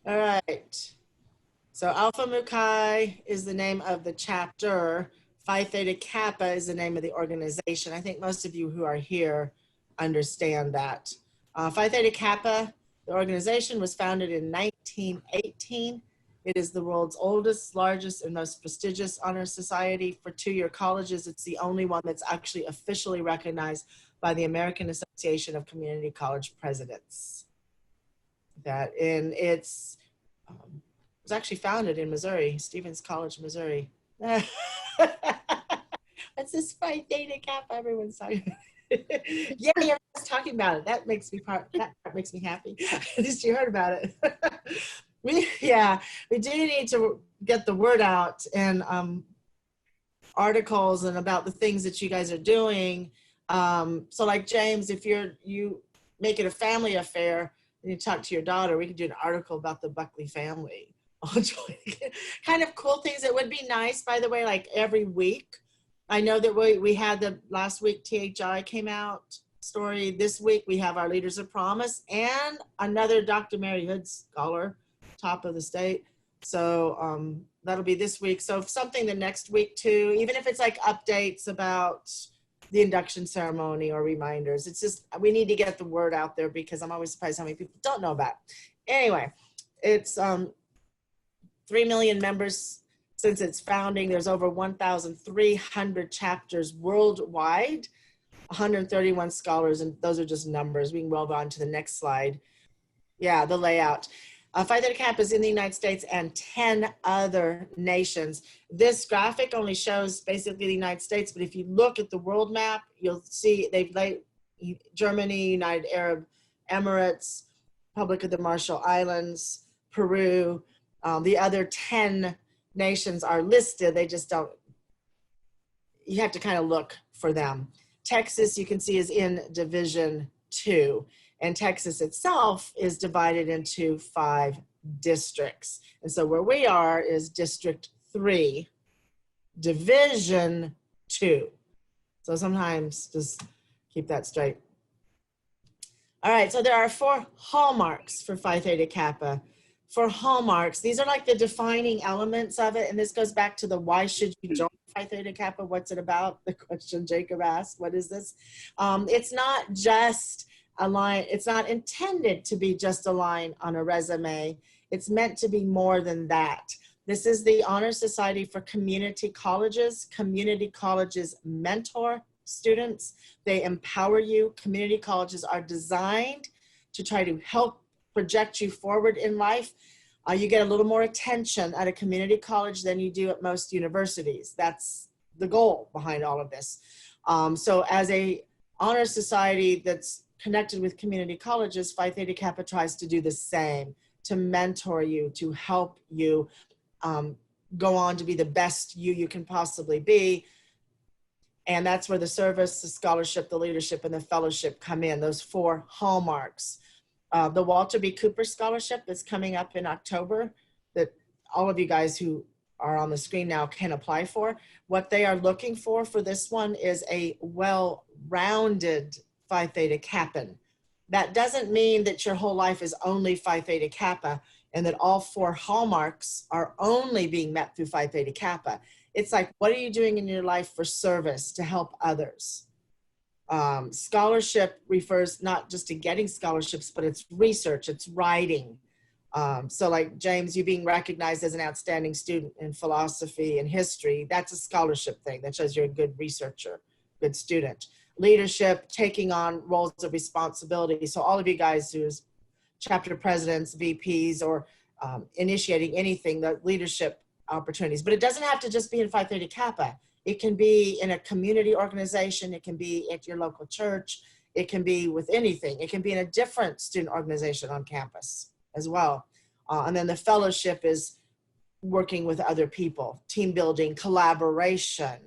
All right. So Alpha Mu Chi is the name of the chapter. Phi Theta Kappa is the name of the organization. I think most of you who are here understand that. Phi Theta Kappa, the organization, was founded in 1918. It is the world's oldest, largest, and most prestigious honor society for two-year colleges. It's the only one that's actually officially recognized by the American Association of Community College Presidents. That in its was actually founded in Missouri, Stevens College, Missouri. What's this Phi Theta Kappa? Everyone's talking. Yeah, everyone's talking about it. That makes me happy. At least you heard about it. we do need to get the word out and articles and about the things that you guys are doing. So like James, if you make it a family affair and you talk to your daughter, we could do an article about the Buckley family. Kind of cool things. It would be nice, by the way, like every week. I know that we had the last week THI came out story. This week we have our Leaders of Promise and another Dr. Mary Hood scholar, top of the state. So that'll be this week. So something the next week too, even if it's like updates about the induction ceremony or reminders. It's just, we need to get the word out there because I'm always surprised how many people don't know about it. Anyway, it's 3 million members since its founding. There's over 1,300 chapters worldwide, 131 scholars, and those are just numbers. We can move on to the next slide. Yeah, the layout. Phi Theta Kappa is in the United States and 10 other nations. This graphic only shows basically the United States, but if you look at the world map, you'll see they've laid Germany, United Arab Emirates, Republic of the Marshall Islands, Peru. The other 10 nations are listed. They just don't, you have to kind of look for them. Texas, you can see, is in Division 2. And Texas itself is divided into 5 districts. And so where we are is District 3, Division 2. So sometimes just keep that straight. All right, so there are 4 hallmarks for Phi Theta Kappa. For hallmarks, these are like the defining elements of it. And this goes back to the why should you join Phi Theta Kappa? What's it about? The question Jacob asked, what is this? It's not just a line. It's not intended to be just a line on a resume. It's meant to be more than that. This is the Honor Society for Community Colleges. Community colleges mentor students. They empower you. Community colleges are designed to try to help project you forward in life. You get a little more attention at a community college than you do at most universities. That's the goal behind all of this. So as a honor society that's connected with community colleges, Phi Theta Kappa tries to do the same, to mentor you, to help you go on to be the best you can possibly be. And that's where the service, the scholarship, the leadership, and the fellowship come in, those 4 hallmarks. The Walter B. Cooper Scholarship is coming up in October that all of you guys who are on the screen now can apply for. What they are looking for this one is a well-rounded Phi Theta Kappan. That doesn't mean that your whole life is only Phi Theta Kappa and that all 4 hallmarks are only being met through Phi Theta Kappa. It's like, what are you doing in your life for service to help others? Scholarship refers not just to getting scholarships, but it's research, it's writing. So like James, you being recognized as an outstanding student in philosophy and history, that's a scholarship thing that shows you're a good researcher, good student. Leadership, taking on roles of responsibility. So all of you guys who's chapter presidents, VPs, or initiating anything, the leadership opportunities. But it doesn't have to just be in Phi Theta Kappa. It can be in a community organization. It can be at your local church. It can be with anything. It can be in a different student organization on campus as well. And then the fellowship is working with other people, team building, collaboration.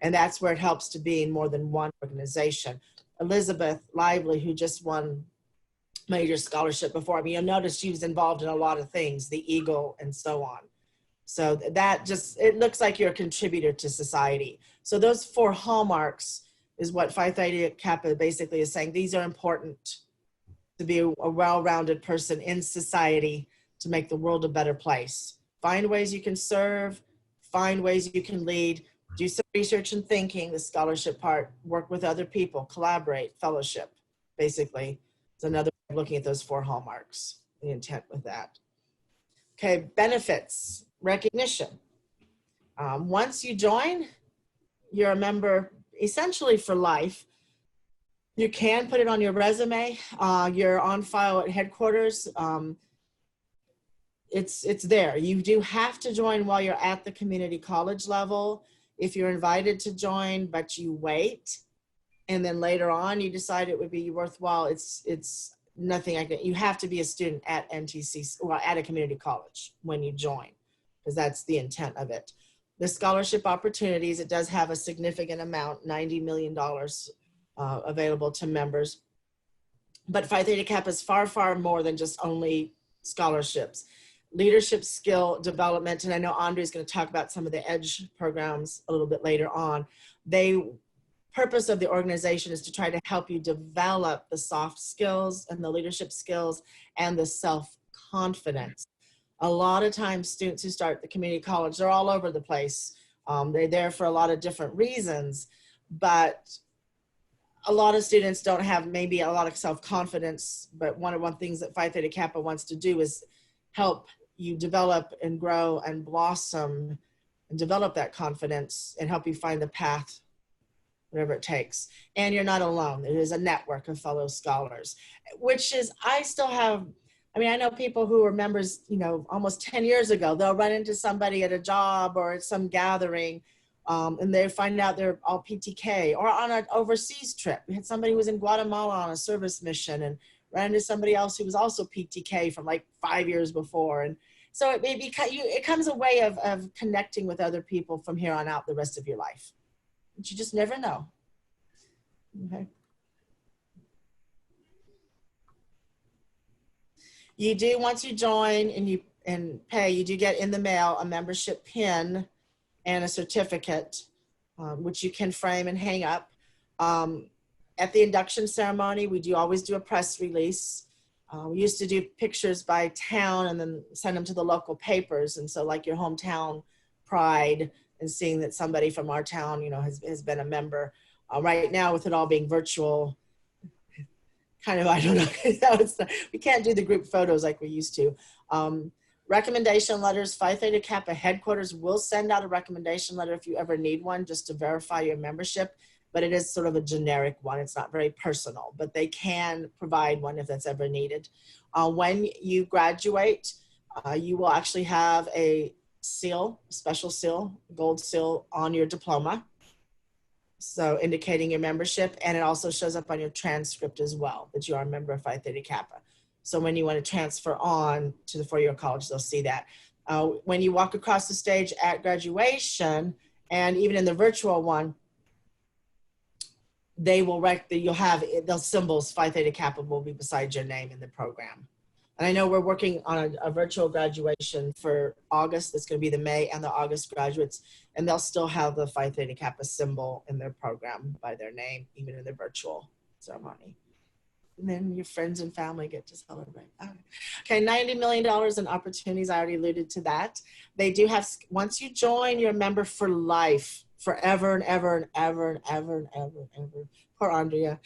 And that's where it helps to be in more than one organization. Elizabeth Lively, who just won major scholarship before, I mean, you'll notice she was involved in a lot of things, the Eagle and so on. So that just, it looks like you're a contributor to society. So those 4 hallmarks is what Phi Theta Kappa basically is saying. These are important to be a well-rounded person in society, to make the world a better place. Find ways you can serve, find ways you can lead, do some research and thinking, the scholarship part, work with other people, collaborate, fellowship, basically. It's another way of looking at those 4 hallmarks, the intent with that. Okay, benefits, recognition. Once you join, you're a member essentially for life. You can put it on your resume. You're on file at headquarters. It's there. You do have to join while you're at the community college level. If you're invited to join, but you wait, and then later on you decide it would be worthwhile, it's nothing I can. You have to be a student at NTC, well, at a community college when you join, because that's the intent of it. The scholarship opportunities, it does have a significant amount, $90 million available to members. But Phi Theta Kappa is far, far more than just only scholarships. Leadership skill development, and I know Andre is going to talk about some of the EDGE programs a little bit later on. Purpose of the organization is to try to help you develop the soft skills and the leadership skills and the self-confidence. A lot of times students who start the community college, they're all over the place. They're there for a lot of different reasons, but a lot of students don't have maybe a lot of self-confidence, but one of the things that Phi Theta Kappa wants to do is help you develop and grow and blossom and develop that confidence and help you find the path, whatever it takes. And you're not alone. There is a network of fellow scholars, which is, I still have, I mean, I know people who were members, you know, almost 10 years ago, they'll run into somebody at a job or at some gathering, and they find out they're all PTK, or on an overseas trip. We had somebody who was in Guatemala on a service mission and ran into somebody else who was also PTK from like 5 years before. And so it becomes a way of connecting with other people from here on out the rest of your life. But you just never know. Okay. You do, once you join and pay, you do get in the mail a membership pin and a certificate, which you can frame and hang up. At the induction ceremony, we do always do a press release. We used to do pictures by town and then send them to the local papers. And so like your hometown pride and seeing that somebody from our town, you know, has been a member. Right now with it all being virtual, kind of, I don't know, we can't do the group photos like we used to. Recommendation letters, Phi Theta Kappa headquarters will send out a recommendation letter if you ever need one, just to verify your membership, but it is sort of a generic one. It's not very personal, but they can provide one if that's ever needed. When you graduate, you will actually have a seal, special seal, gold seal on your diploma. So indicating your membership, and it also shows up on your transcript as well, that you are a member of Phi Theta Kappa. So when you want to transfer on to the four-year college, they'll see that. When you walk across the stage at graduation, and even in the virtual one, they will you'll have those symbols, Phi Theta Kappa will be beside your name in the program. And I know we're working on a virtual graduation for August. That's going to be the May and the August graduates, and they'll still have the Phi Theta Kappa symbol in their program by their name, even in the virtual ceremony. And then your friends and family get to celebrate. Okay, $90 million in opportunities. I already alluded to that. They do have, once you join, you're a member for life, forever and ever and ever and ever and ever and ever. Poor Andrea.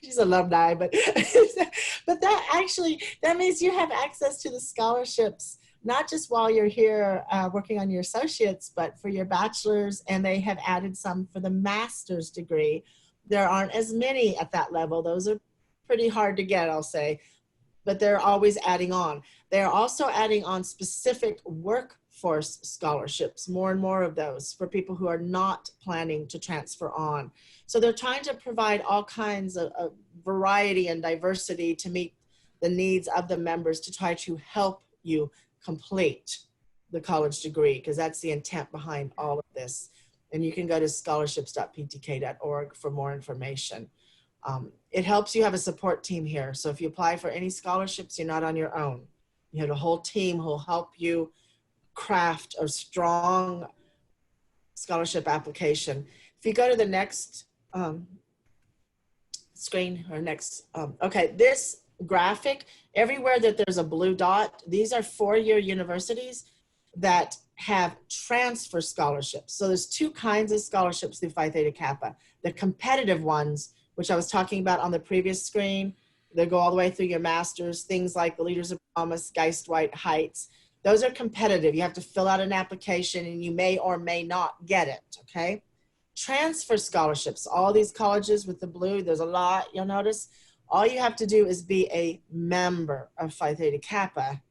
She's alumni, but that means you have access to the scholarships, not just while you're here working on your associates, but for your bachelor's, and they have added some for the master's degree. There aren't as many at that level. Those are pretty hard to get, I'll say, but they're always adding on. They're also adding on specific workforce scholarships, more and more of those for people who are not planning to transfer on. So they're trying to provide all kinds of variety and diversity to meet the needs of the members, to try to help you complete the college degree, because that's the intent behind all of this. And you can go to scholarships.ptk.org for more information. It helps you have a support team here. So if you apply for any scholarships, you're not on your own. You have a whole team who will help you craft a strong scholarship application. If you go to the next screen or next, okay, this graphic, everywhere that there's a blue dot, these are four-year universities that have transfer scholarships. So there's two kinds of scholarships through Phi Theta Kappa. The competitive ones, which I was talking about on the previous screen, they go all the way through your master's, things like the Leaders of Promise, Geist-White, Heights. Those are competitive. You have to fill out an application and you may or may not get it, okay? Transfer scholarships, all these colleges with the blue, there's a lot, you'll notice. All you have to do is be a member of Phi Theta Kappa,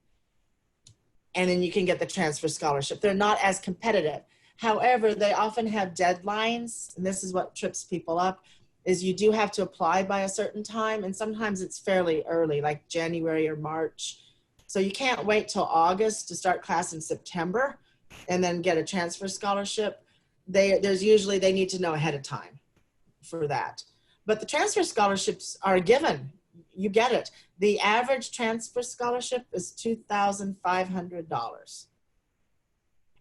and then you can get the transfer scholarship. They're not as competitive. However, they often have deadlines, and this is what trips people up, is you do have to apply by a certain time, and sometimes it's fairly early, like January or March. So you can't wait till August to start class in September and then get a transfer scholarship. They need to know ahead of time for that. But the transfer scholarships are given. You get it. The average transfer scholarship is $2,500.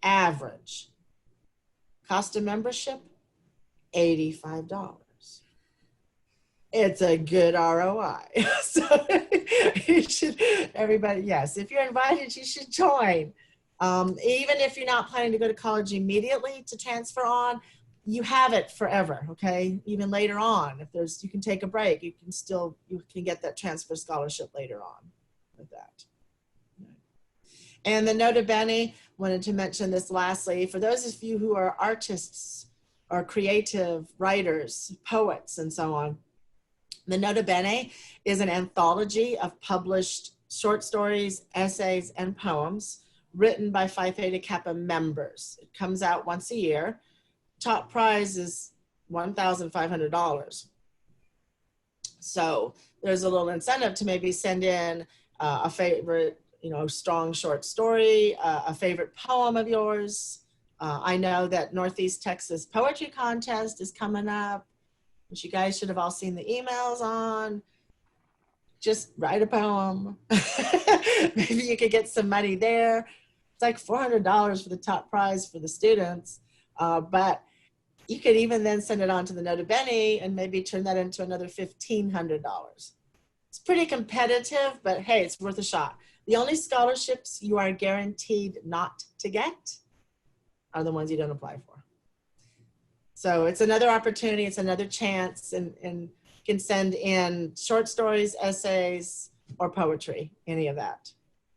Average. Cost of membership, $85. It's a good ROI. So you should, everybody, yes, if you're invited, you should join. Even if you're not planning to go to college immediately to transfer on, you have it forever, okay? Even later on, if you can take a break, you can get that transfer scholarship later on with that. And the nota bene, wanted to mention this lastly, for those of you who are artists or creative writers, poets, and so on, the nota bene is an anthology of published short stories, essays, and poems written by Phi Theta Kappa members. It comes out once a year. Top prize is $1,500. So there's a little incentive to maybe send in a favorite, strong short story, a favorite poem of yours. I know that Northeast Texas Poetry Contest is coming up, which you guys should have all seen the emails on. Just write a poem. Maybe you could get some money there. It's like $400 for the top prize for the students. But you could even then send it on to the nota bene and maybe turn that into another $1,500. It's pretty competitive, but hey, it's worth a shot. The only scholarships you are guaranteed not to get are the ones you don't apply for. So it's another opportunity, it's another chance, and you can send in short stories, essays, or poetry, any of that.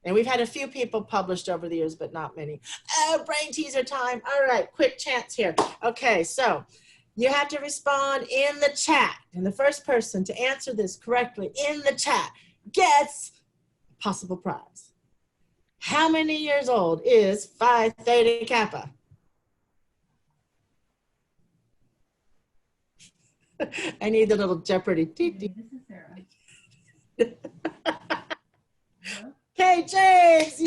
And we've had a few people published over the years, but not many. Oh, brain teaser time. All right, quick chance here. Okay, so you have to respond in the chat. And the first person to answer this correctly in the chat gets a possible prize. How many years old is Phi Theta Kappa? I need the little Jeopardy. This is Sarah. Okay, James.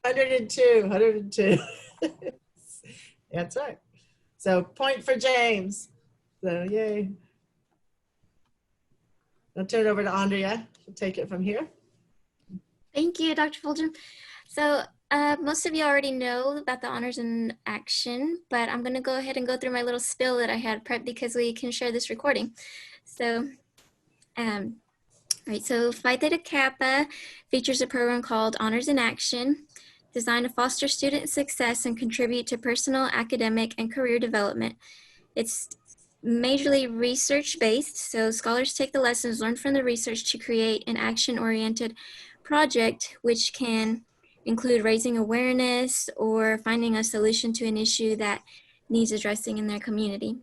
102. That's right. So point for James. So yay. I'll turn it over to Andrea. She'll take it from here. Thank you, Dr. Fulgham. So most of you already know about the honors in action, but I'm going to go ahead and go through my little spiel that I had prepped because we can share this recording. So, all right, so Phi Theta Kappa features a program called Honors in Action, designed to foster student success and contribute to personal, academic, and career development. It's majorly research-based, so scholars take the lessons learned from the research to create an action-oriented project, which can include raising awareness or finding a solution to an issue that needs addressing in their community.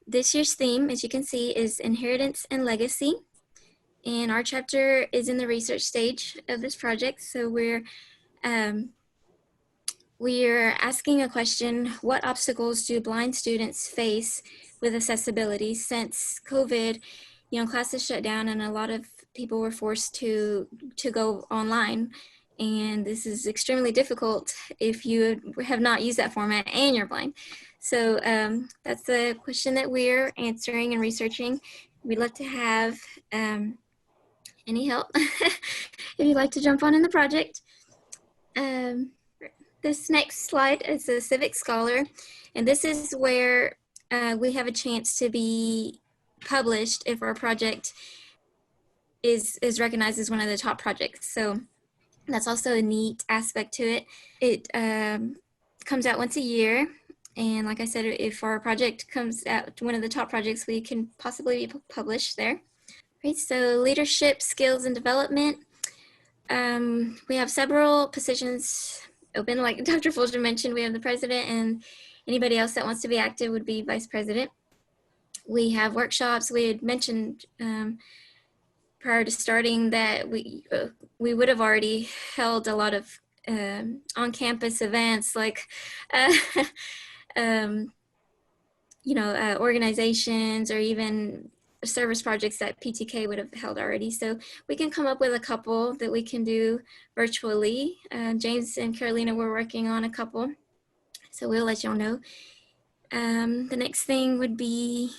This year's theme, as you can see, is Inheritance and Legacy. And our chapter is in the research stage of this project. So we're asking a question: what obstacles do blind students face with accessibility? Since COVID, classes shut down and a lot of people were forced to go online. And this is extremely difficult if you have not used that format and you're blind. So that's the question that we're answering and researching. We'd love to have any help if you'd like to jump on in the project. This next slide is a civic scholar, and this is where we have a chance to be published if our project is recognized as one of the top projects. So that's also a neat aspect to it. It comes out once a year. And like I said, if our project comes out one of the top projects, we can possibly be published there. Right, so leadership, skills, and development. We have several positions open. Like Dr. Folger mentioned, we have the president, and anybody else that wants to be active would be vice president. We have workshops. We had mentioned prior to starting that we would have already held a lot of on-campus events like organizations or even service projects that PTK would have held already. So we can come up with a couple that we can do virtually. James and Carolina were working on a couple, so we'll let y'all know. The next thing would be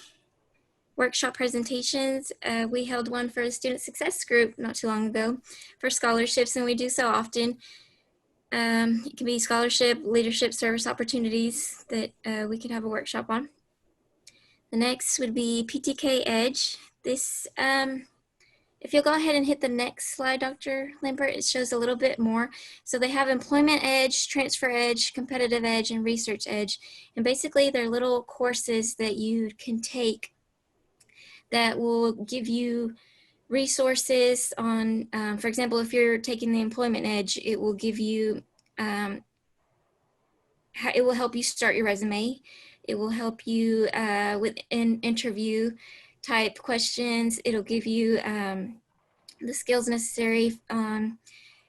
workshop presentations. We held one for the student success group not too long ago for scholarships, and we do so often. It can be scholarship, leadership, service opportunities that we could have a workshop on. The next would be PTK Edge. This, if you'll go ahead and hit the next slide, Dr. Lambert, it shows a little bit more. So they have Employment Edge, Transfer Edge, Competitive Edge, and Research Edge. And basically they're little courses that you can take that will give you resources on, for example, if you're taking the Employment Edge, it will give you, it will help you start your resume. It will help you with an interview type questions. It'll give you the skills necessary on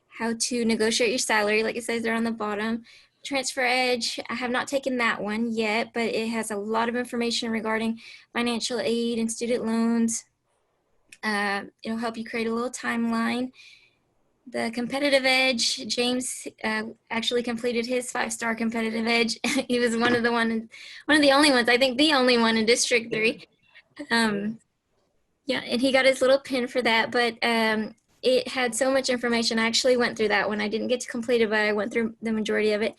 how to negotiate your salary, like it says there on the bottom. Transfer Edge, I have not taken that one yet, but it has a lot of information regarding financial aid and student loans. It'll help you create a little timeline. The Competitive Edge, James actually completed his 5-star Competitive Edge. He was one of the only ones, I think the only one in District 3. Yeah, and he got his little pin for that, but it had so much information. I actually went through that one. I didn't get to complete it, but I went through the majority of it.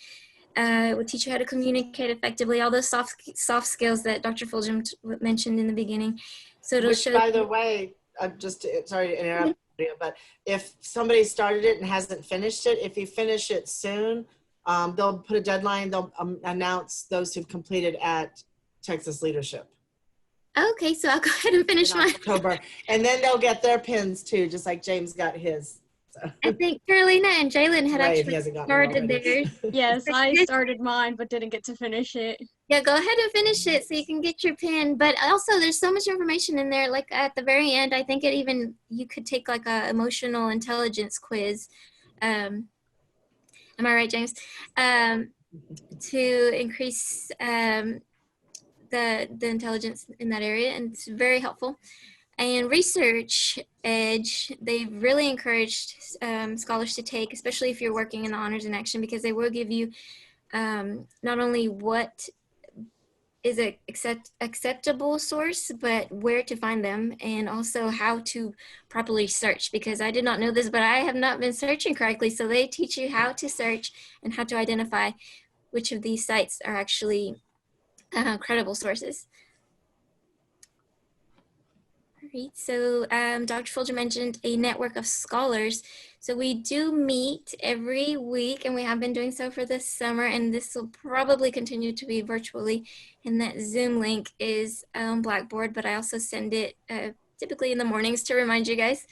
It would teach you how to communicate effectively, all those soft skills that Dr. Fulgham mentioned in the beginning. So it'll show. By the way, sorry to interrupt you, but if somebody started it and hasn't finished it, if you finish it soon, they'll put a deadline. They'll announce those who've completed at Texas Leadership. Okay, so I'll go ahead and finish mine. October, and then they'll get their pins too, just like James got his. So. I think Carolina and Jalen had actually started theirs. Yes, I started mine, but didn't get to finish it. Yeah, go ahead and finish it so you can get your pin. But also, there's so much information in there. Like at the very end, I think you could take like a emotional intelligence quiz. Am I right, James? To increase the intelligence in that area, and it's very helpful. And Research Edge, they've really encouraged scholars to take, especially if you're working in the Honors in Action, because they will give you not only what is an acceptable source, but where to find them, and also how to properly search, because I did not know this, but I have not been searching correctly. So they teach you how to search and how to identify which of these sites are actually credible sources. All right, so Dr. Folger mentioned a network of scholars. So we do meet every week, and we have been doing so for this summer, and this will probably continue to be virtually. And that Zoom link is on Blackboard, but I also send it typically in the mornings to remind you guys.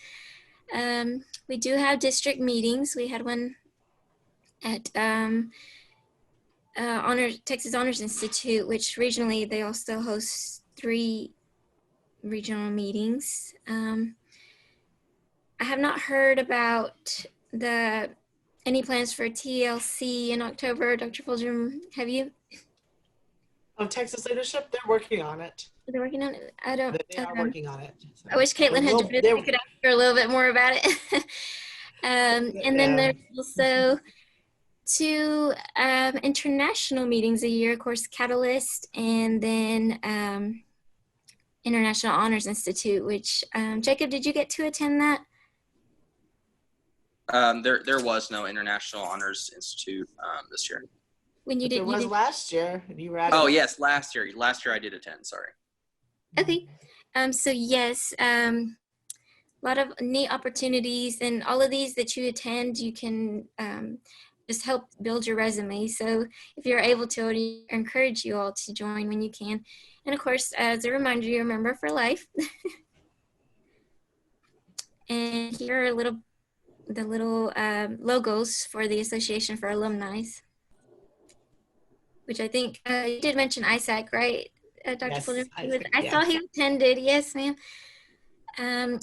We do have district meetings. We had one at Texas Honors Institute, which regionally they also host 3 regional meetings. I have not heard about any plans for TLC in October. Dr. Folger, have you? On Texas Leadership, they're working on it. They're working on it. I don't. They are working on it. So. I wish Caitlin had joined us. We could ask her a little bit more about it. And then there's also 2 international meetings a year, of course, Catalyst, and then International Honors Institute, which, Jacob, did you get to attend that? There was no International Honors Institute this year. When you did, there was last year. You were at yes, last year. Last year I did attend. Sorry. Okay. So yes, a lot of neat opportunities, and all of these that you attend, you can just help build your resume. So if you're able to, I encourage you all to join when you can. And of course, as a reminder, you're a member for life. And here are the little logos for the Association for Alumni, which I think you did mention Isaac, right, Dr. Yes, Fuller? Isaac, I saw yes. he attended. Yes, ma'am.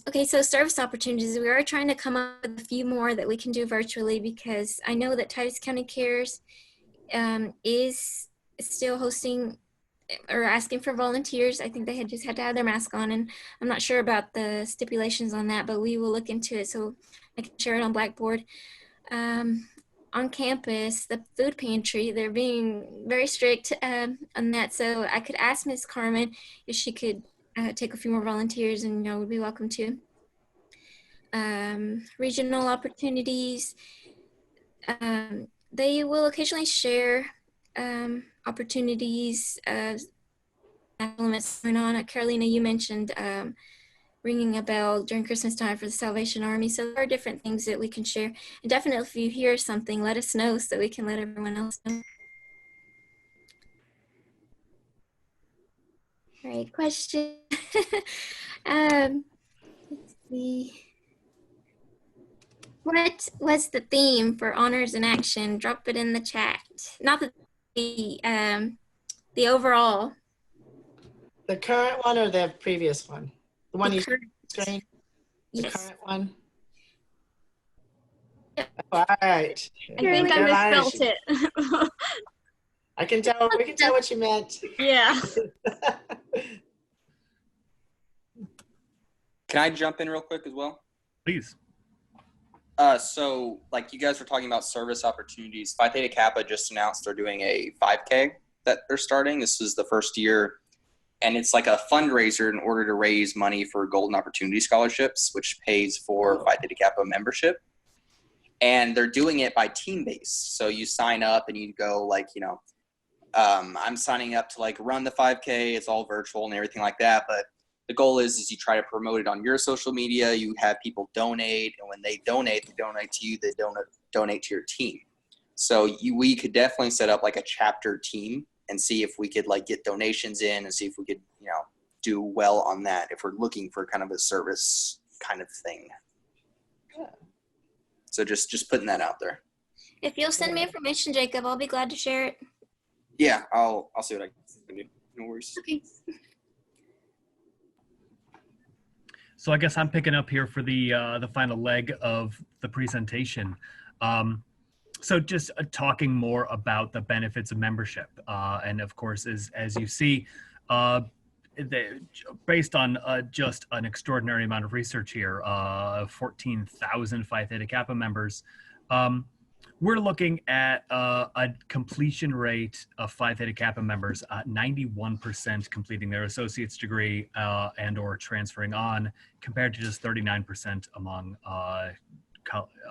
Okay, so service opportunities. We are trying to come up with a few more that we can do virtually, because I know that Titus County Cares is still hosting or asking for volunteers. I think they had just had to have their mask on, and I'm not sure about the stipulations on that, but we will look into it so I can share it on Blackboard. On campus, the food pantry, they're being very strict on that, so I could ask Ms. Carmen if she could take a few more volunteers, and would be welcome to. Regional opportunities, they will occasionally share opportunities, elements going on. Carolina, you mentioned ringing a bell during Christmas time for the Salvation Army. So there are different things that we can share. And definitely, if you hear something, let us know so we can let everyone else know. All right, question. Let's see. What was the theme for Honors in Action? Drop it in the chat. Not the overall. The current one or the previous one? The one The you current. screen? The Yes. current one? Yep. All right. I think I Carolina, misspelt it. I can tell. We can tell what you meant. Yeah. Can I jump in real quick as well? Please. So like you guys were talking about service opportunities, Phi Theta Kappa just announced they're doing a 5K that they're starting. This is the first year, and it's like a fundraiser in order to raise money for Golden Opportunity Scholarships, which pays for Phi Theta Kappa membership. And they're doing it by team based. So you sign up and you go like, I'm signing up to like run the 5K. It's all virtual and everything like that. But the goal is you try to promote it on your social media. You have people donate, and when they donate to you. They donate to your team. So we could definitely set up like a chapter team and see if we could like get donations in and see if we could, do well on that if we're looking for kind of a service kind of thing. Yeah. So just putting that out there. If you'll send me information, Jacob, I'll be glad to share it. Yeah, I'll see what I can do. No worries. Okay. So I guess I'm picking up here for the final leg of the presentation. So just talking more about the benefits of membership, and of course, as you see, based on just an extraordinary amount of research here, 14,000 Phi Theta Kappa members, we're looking at a completion rate of Phi Theta Kappa members, 91% completing their associate's degree and or transferring on, compared to just 39% among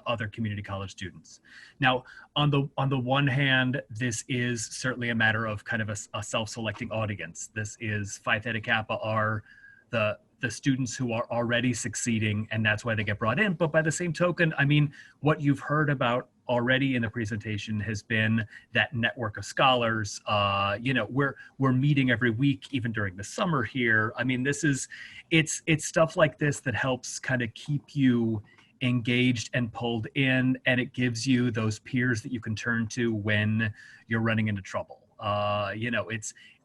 other community college students. Now, on the one hand, this is certainly a matter of kind of a self-selecting audience. This is Phi Theta Kappa are the students who are already succeeding, and that's why they get brought in. But by the same token, I mean, what you've heard about already in the presentation has been that network of scholars. We're meeting every week, even during the summer here. I mean, it's stuff like this that helps kind of keep you engaged and pulled in, and it gives you those peers that you can turn to when you're running into trouble.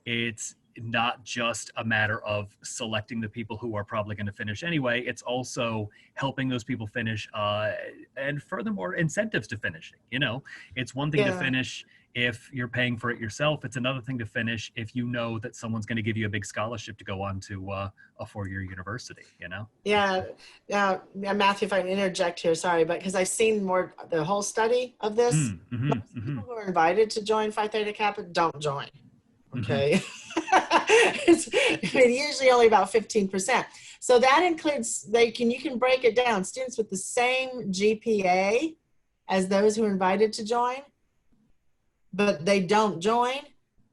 It's not just a matter of selecting the people who are probably going to finish anyway. It's also helping those people finish, and furthermore, incentives to finishing. It's one thing to finish if you're paying for it yourself. It's another thing to finish if you know that someone's going to give you a big scholarship to go on to a 4-year university. Yeah. Now, Matthew, if I can interject here, sorry, but because I've seen the whole study of this, most people who are invited to join Phi Theta Kappa don't join. Okay. It's usually only about 15%. So that includes, you can break it down. Students with the same GPA as those who are invited to join, but they don't join,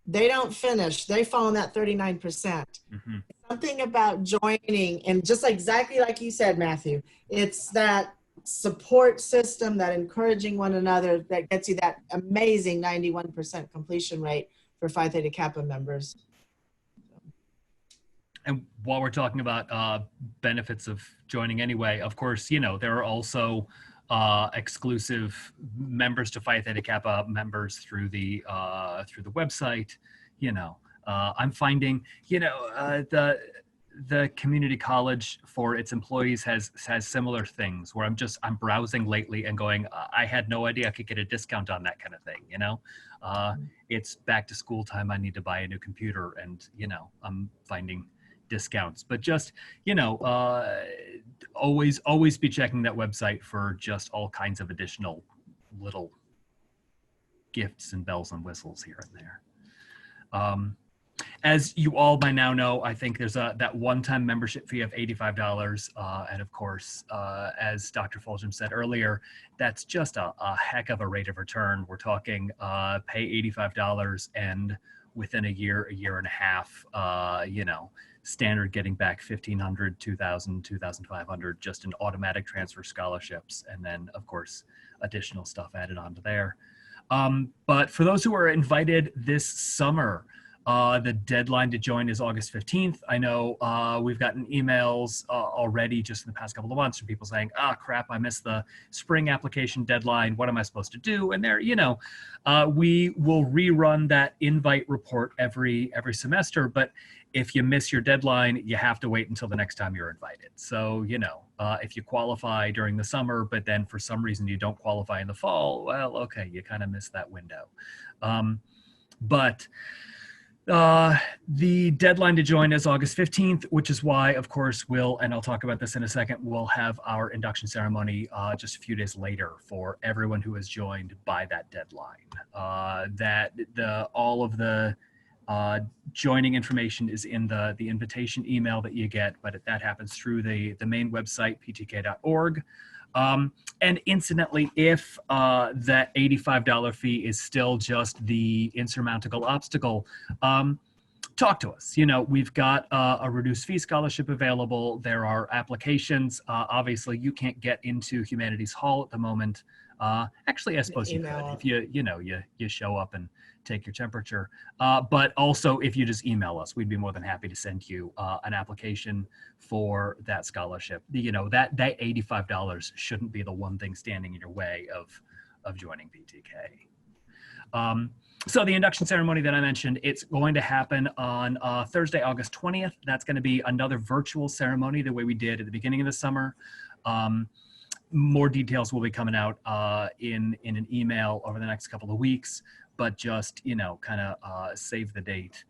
they don't finish. They fall in that 39%. Something about joining, and just exactly like you said, Matthew, it's that support system, that encouraging one another that gets you that amazing 91% completion rate for Phi Theta Kappa members. And while we're talking about benefits of joining anyway, of course, you know, there are also exclusive members to Phi Theta Kappa members through the website. You know, I'm finding, you know, the community college for its employees has similar things where I'm browsing lately and going, I had no idea I could get a discount on that kind of thing. You know, it's back to school time. I need to buy a new computer, and you know, I'm finding discounts. But just, you know, always be checking that website for just all kinds of additional little gifts and bells and whistles here and there. As you all by now know, I think there's that one-time membership fee of $85. And of course, as Dr. Fulgham said earlier, that's just a heck of a rate of return. We're talking pay $85 and within a year and a half, you know, standard getting back $1,500, $2,000, $2,500 just in automatic transfer scholarships. And then of course, additional stuff added onto there. But for those who are invited this summer, the deadline to join is August 15th. I know we've gotten emails already just in the past couple of months from people saying, ah, crap, I missed the spring application deadline. What am I supposed to do? And there, you know, we will rerun that invite report every semester. But if you miss your deadline, you have to wait until the next time you're invited. So, you know, if you qualify during the summer, but then for some reason you don't qualify in the fall, well, okay, you kind of missed that window. The deadline to join is August 15th, which is why, of course, and I'll talk about this in a second, we'll have our induction ceremony just a few days later for everyone who has joined by that deadline. All of the joining information is in the invitation email that you get, but that happens through the main website, ptk.org. And incidentally, if that $85 fee is still just the insurmountable obstacle, talk to us. You know, we've got a reduced fee scholarship available. There are applications. Obviously, you can't get into Humanities Hall at the moment. Actually, I suppose you could if you show up and take your temperature. But also, if you just email us, we'd be more than happy to send you an application for that scholarship. You know, that $85 shouldn't be the one thing standing in your way of joining PTK. So the induction ceremony that I mentioned, it's going to happen on Thursday, August 20th. That's going to be another virtual ceremony the way we did at the beginning of the summer. More details will be coming out in an email over the next couple of weeks, but just, you know, kind of save the date.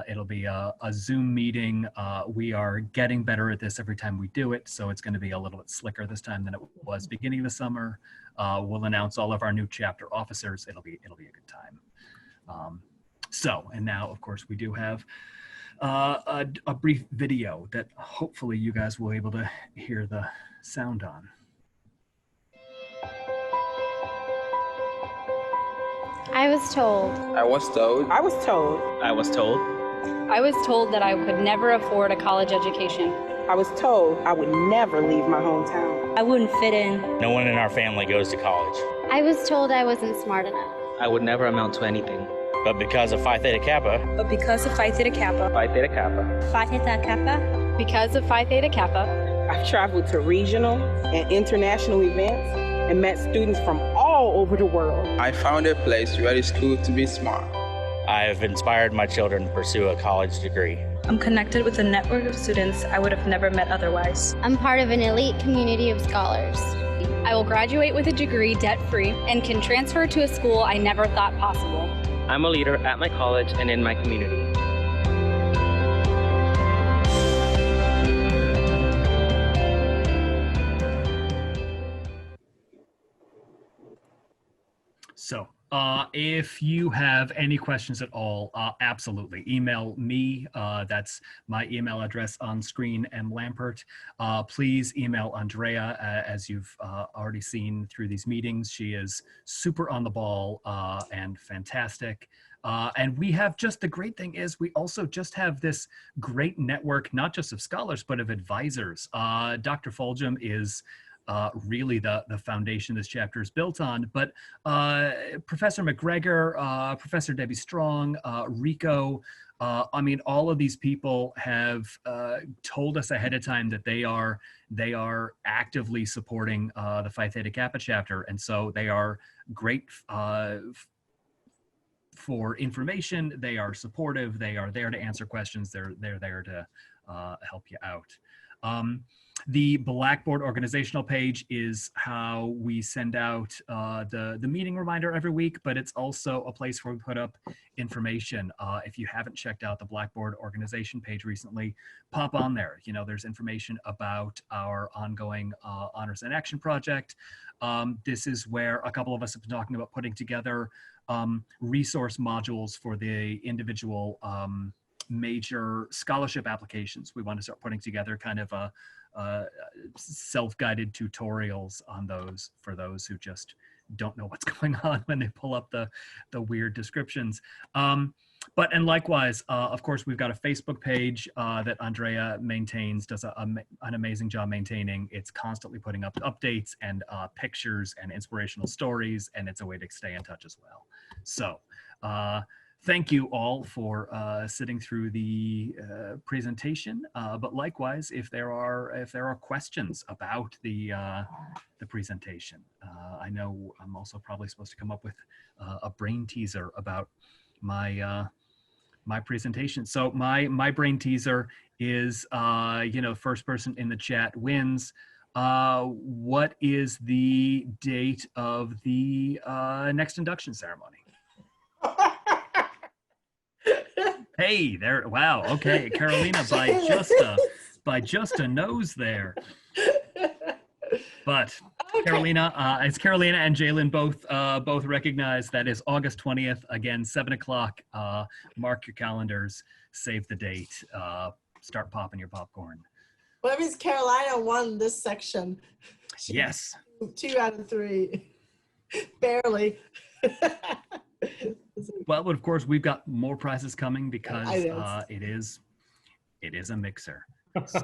It'll be a Zoom meeting. We are getting better at this every time we do it, so it's going to be a little bit slicker this time than it was beginning of the summer. We'll announce all of our new chapter officers. It'll be a good time. And now, of course, we do have a brief video that hopefully you guys will be able to hear the sound on. I was told. I was told. I was told. I was told. I was told that I could never afford a college education. I was told I would never leave my hometown. I wouldn't fit in. No one in our family goes to college. I was told I wasn't smart enough. I would never amount to anything. But because of Phi Theta Kappa. But because of Phi Theta Kappa. Phi Theta Kappa. Phi Theta Kappa. Because of Phi Theta Kappa. I've traveled to regional and international events and met students from all over the world. I found a place where it's cool to be smart. I have inspired my children to pursue a college degree. I'm connected with a network of students I would have never met otherwise. I'm part of an elite community of scholars. I will graduate with a degree debt-free and can transfer to a school I never thought possible. I'm a leader at my college and in my community. So if you have any questions at all, absolutely email me. That's my email address on screen, M. Lampert. Please email Andrea, as you've already seen through these meetings. She is super on the ball and fantastic. And we have just, the great thing is we also just have this great network, not just of scholars, but of advisors. Dr. Fulgham is really the foundation this chapter is built on. But Professor McGregor, Professor Debbie Strong, Rico, I mean, all of these people have told us ahead of time that they are actively supporting the Phi Theta Kappa chapter. And so they are great for information. They are supportive. They are there to answer questions. They're there to help you out. The Blackboard organizational page is how we send out the meeting reminder every week, but it's also a place where we put up information. If you haven't checked out the Blackboard organization page recently, pop on there. You know, there's information about our ongoing Honors in Action project. This is where a couple of us have been talking about putting together resource modules for the individual major scholarship applications. We want to start putting together kind of a self-guided tutorials on those for those who just don't know what's going on when they pull up the weird descriptions. And likewise, of course, we've got a Facebook page that Andrea maintains, does an amazing job maintaining. It's constantly putting up updates and pictures and inspirational stories, and it's a way to stay in touch as well. So thank you all for sitting through the presentation. But likewise, if there are questions about the presentation, I know I'm also probably supposed to come up with a brain teaser about my my presentation. So my brain teaser is you know, first person in the chat wins. What is the date of the next induction ceremony? Hey, there! Wow. Okay, Carolina by just a nose there. But okay. Carolina, it's Carolina and Jalen both recognize that is August 20th. Again, 7 o'clock. Mark your calendars. Save the date. Start popping your popcorn. Well, that means Carolina won this section. Yes. 2 out of 3, barely. Well, but of course, we've got more prizes coming because it is a mixer. So.